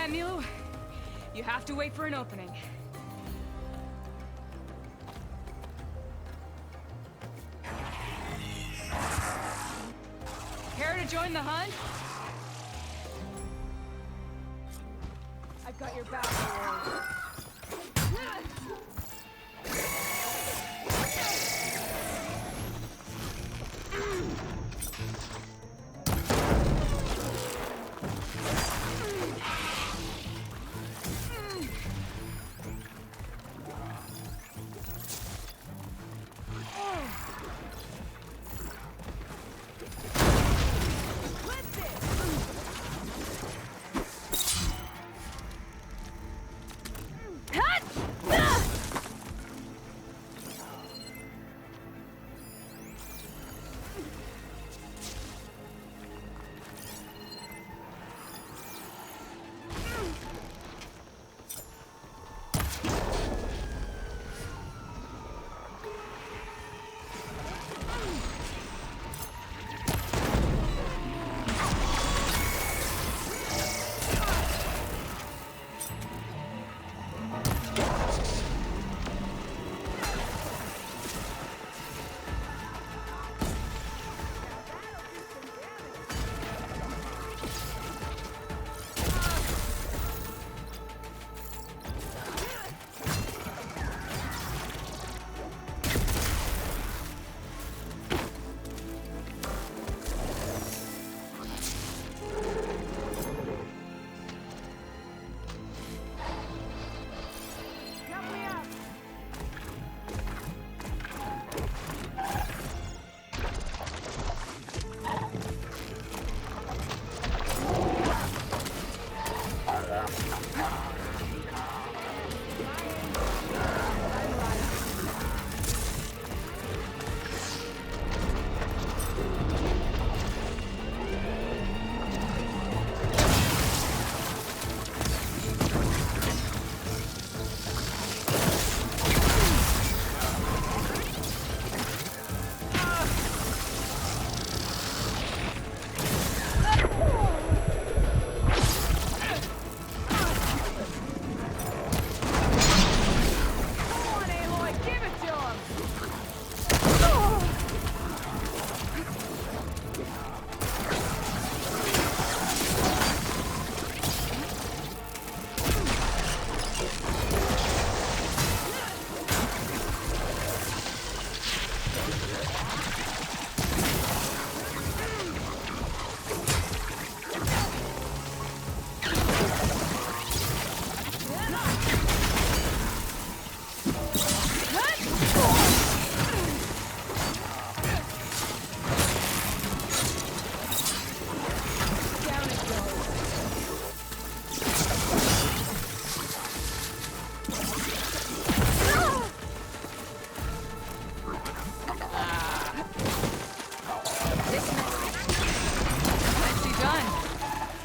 time, Milu. You have to wait for an opening. Care to join the hunt? I've got your back.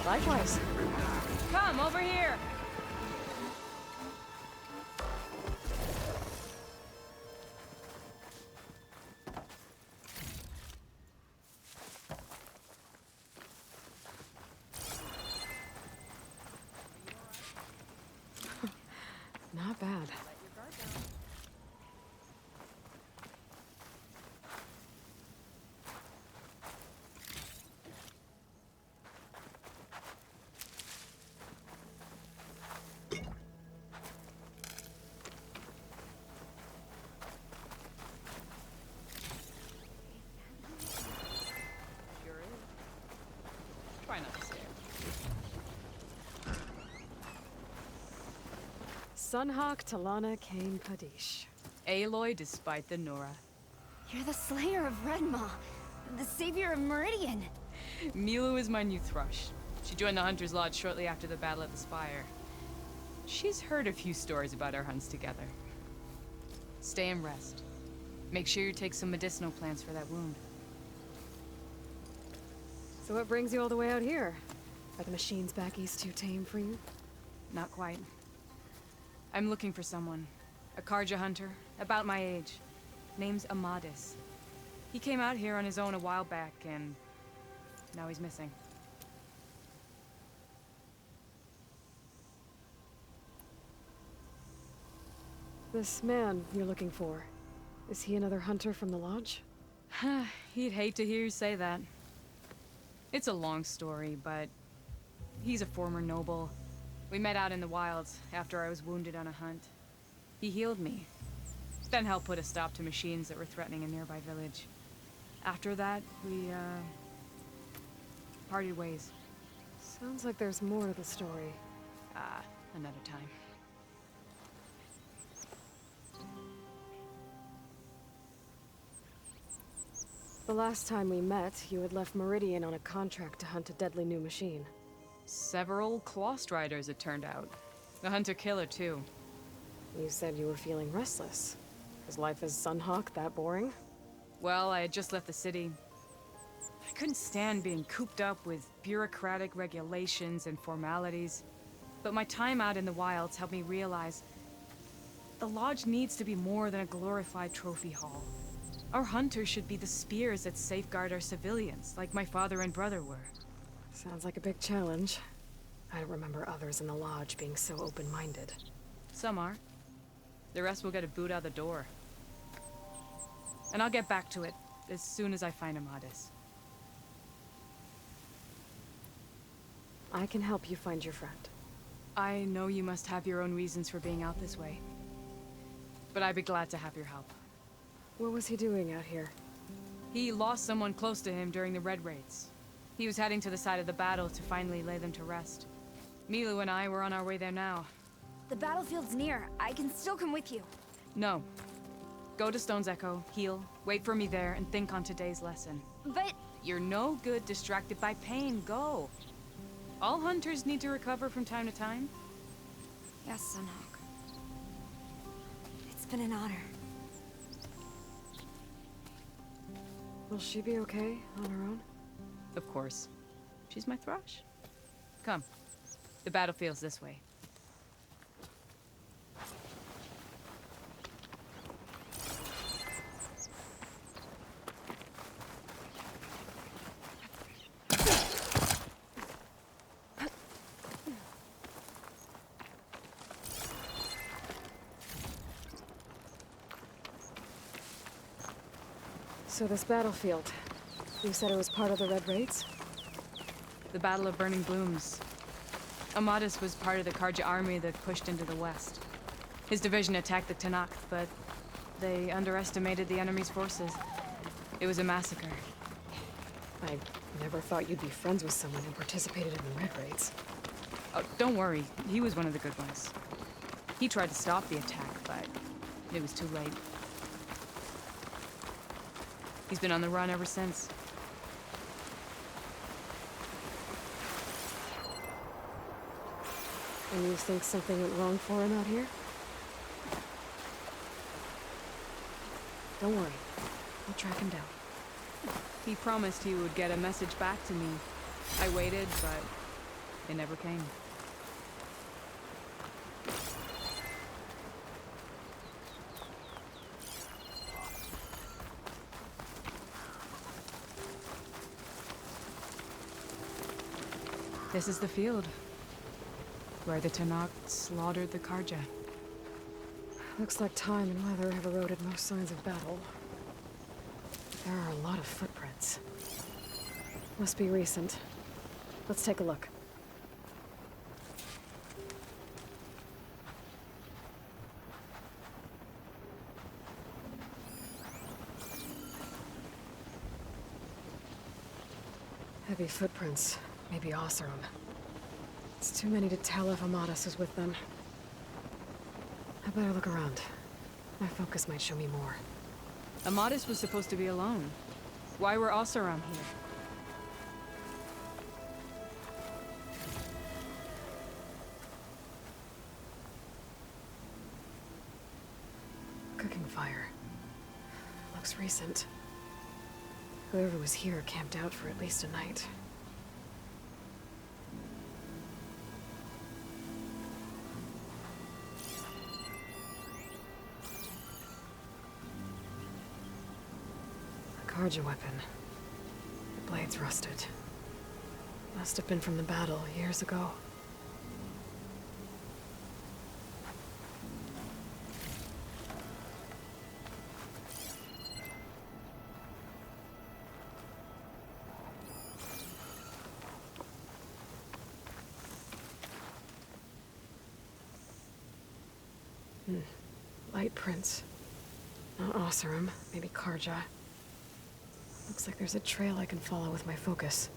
Likewise. Come, over here! Not bad. Try not to stare. Sunhawk Talana Kane Kadish. Aloy despite the Nora. You're the slayer of Redmaw, the savior of Meridian. Milu is my new thrush. She joined the Hunter's Lodge shortly after the Battle at the Spire. She's heard a few stories about our hunts together. Stay and rest. Make sure you take some medicinal plants for that wound. So what brings you all the way out here? Are the machines back east too tame for you? Not quite. I'm looking for someone. A Karja hunter, about my age. Name's Amadis. He came out here on his own a while back, and now he's missing. This man you're looking for, is he another hunter from the lodge? He'd hate to hear you say that. It's a long story, but he's a former noble. We met out in the wilds after I was wounded on a hunt. He healed me, then helped put a stop to machines that were threatening a nearby village. After that, we, parted ways. Sounds like there's more to the story. Another time. The last time we met, you had left Meridian on a contract to hunt a deadly new machine. Several Clost Riders, it turned out. A hunter-killer, too. You said you were feeling restless. Is life as Sunhawk that boring? Well, I had just left the city. I couldn't stand being cooped up with bureaucratic regulations and formalities. But my time out in the wilds helped me realize the lodge needs to be more than a glorified trophy hall. Our hunters should be the spears that safeguard our civilians, like my father and brother were. Sounds like a big challenge. I don't remember others in the lodge being so open-minded. Some are. The rest will get a boot out the door. And I'll get back to it as soon as I find Amadis. I can help you find your friend. I know you must have your own reasons for being out this way. But I'd be glad to have your help. What was he doing out here? He lost someone close to him during the Red Raids. He was heading to the side of the battle to finally lay them to rest. Milu and I were on our way there now. The battlefield's near. I can still come with you. No. Go to Stone's Echo, heal, wait for me there, and think on today's lesson. But... You're no good distracted by pain. Go. All hunters need to recover from time to time. Yes, Sunhawk. It's been an honor. Will she be okay on her own? Of course. She's my thrush. Come. The battlefield's this way. So this battlefield, you said it was part of the Red Raids? The Battle of Burning Blooms. Amadis was part of the Karja army that pushed into the west. His division attacked the Tanakh, but they underestimated the enemy's forces. It was a massacre. I never thought you'd be friends with someone who participated in the Red Raids. Oh, don't worry. He was one of the good ones. He tried to stop the attack, but it was too late. He's been on the run ever since. And you think something went wrong for him out here? Don't worry. I'll track him down. He promised he would get a message back to me. I waited, but it never came. This is the field, where the Tanakh slaughtered the Karja. Looks like time and weather have eroded most signs of battle. There are a lot of footprints. Must be recent. Let's take a look. Heavy footprints. Maybe Oseram. It's too many to tell if Amadis is with them. I better look around. My focus might show me more. Amadis was supposed to be alone. Why were Oseram here? Cooking fire. Looks recent. Whoever was here camped out for at least a night. Karja weapon. The blade's rusted. Must have been from the battle years ago. Light prints. Not Oseram, maybe Karja. Looks like there's a trail I can follow with my focus.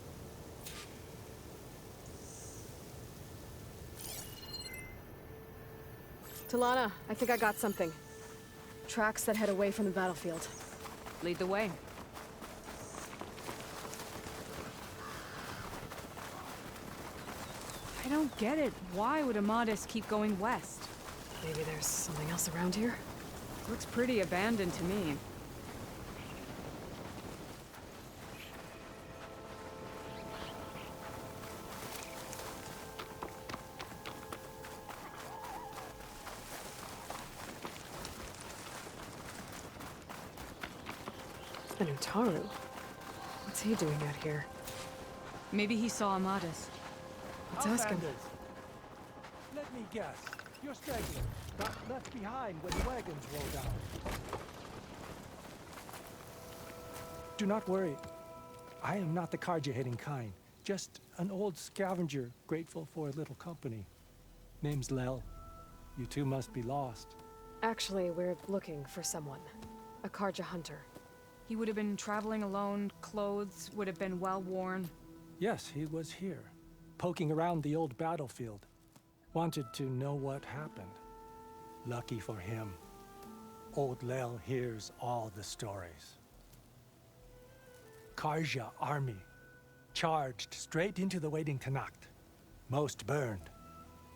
Talana, I think I got something. Tracks that head away from the battlefield. Lead the way. I don't get it. Why would Amadis keep going west? Maybe there's something else around here? Looks pretty abandoned to me. And Utaru? What's he doing out here? Maybe he saw Amadis. Let's ask him. Outlanders. Let me guess. You're stragglers, got left behind when wagons rolled out. Do not worry. I am not the Karja-hating kind. Just an old scavenger grateful for a little company. Name's Lel. You two must be lost. Actually, we're looking for someone. A Karja hunter. He would have been traveling alone, clothes would have been well worn. Yes, he was here, poking around the old battlefield. Wanted to know what happened. Lucky for him, old Lel hears all the stories. Karja army charged straight into the waiting Tanacht. Most burned,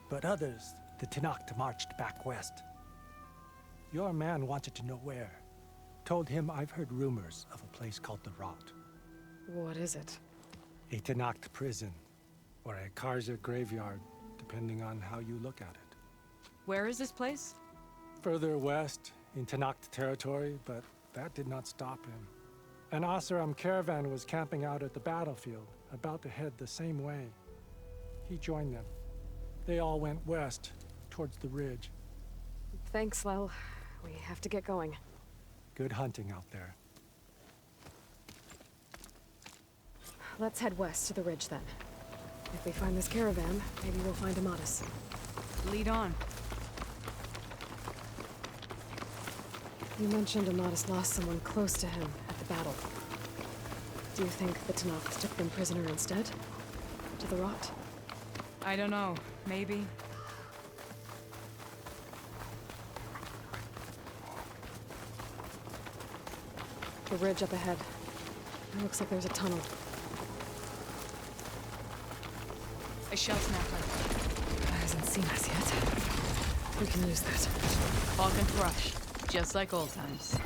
but others, the Tanacht marched back west. Your man wanted to know where. Told him I've heard rumors of a place called the Rot. What is it? A Tanacht prison, or a Karja graveyard, depending on how you look at it. Where is this place? Further west, in Tanacht territory, but that did not stop him. An Oseram caravan was camping out at the battlefield, about to head the same way. He joined them. They all went west, towards the ridge. Thanks, Lel. We have to get going. Good hunting out there. Let's head west to the ridge then. If we find this caravan, maybe we'll find Amadis. Lead on. You mentioned Amadis lost someone close to him at the battle. Do you think the Tanacht took them prisoner instead? To the Rot? I don't know. Maybe. The ridge up ahead. It looks like there's a tunnel. A Shellsnapper. Hasn't seen us yet. We can use that. Hawk and thrush. Just like old times.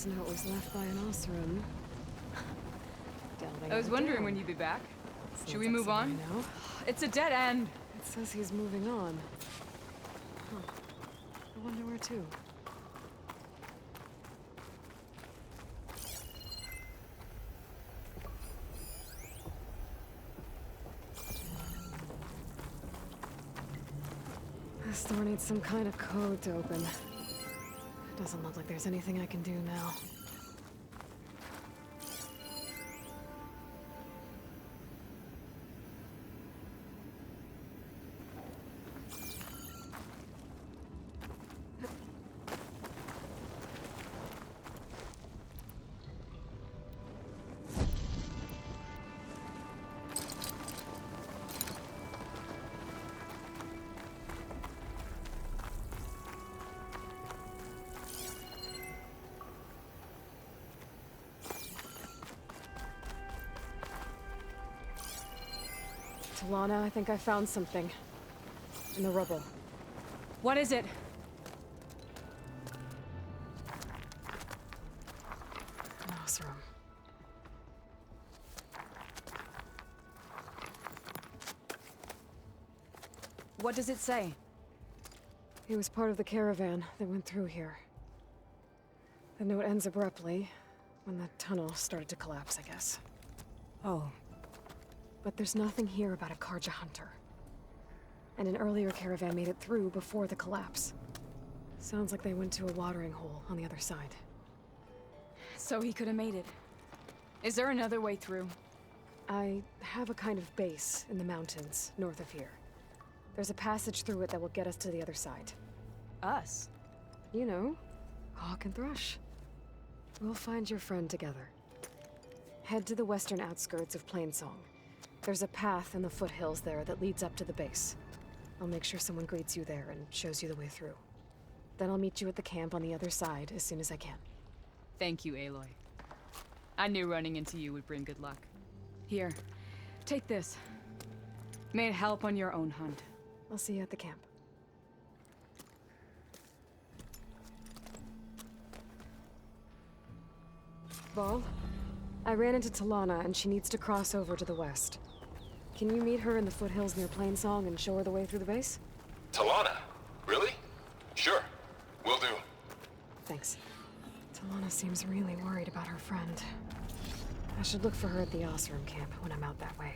This note was left by an Oseram. I was wondering when you'd be back. Should we move on? No. It's a dead end. It says he's moving on. Huh. I wonder where to. This door needs some kind of code to open. It doesn't look like there's anything I can do now. Lana, I think I found something. In the rubble. What is it? An Oseram. What does it say? He was part of the caravan that went through here. The note ends abruptly, when the tunnel started to collapse, I guess. Oh. But there's nothing here about a Karja hunter. And an earlier caravan made it through before the collapse. Sounds like they went to a watering hole on the other side. So he could have made it. Is there another way through? I have a kind of base in the mountains north of here. There's a passage through it that will get us to the other side. Us? You know, Hawk and Thrush. We'll find your friend together. Head to the western outskirts of Plainsong. There's a path in the foothills there that leads up to the base. I'll make sure someone greets you there and shows you the way through. Then I'll meet you at the camp on the other side as soon as I can. Thank you, Aloy. I knew running into you would bring good luck. Here, take this. May it help on your own hunt. I'll see you at the camp. Vol, I ran into Talana and she needs to cross over to the west. Can you meet her in the foothills near Plainsong and show her the way through the base? Talana? Really? Sure. Will do. Thanks. Talana seems really worried about her friend. I should look for her at the Oseram camp when I'm out that way.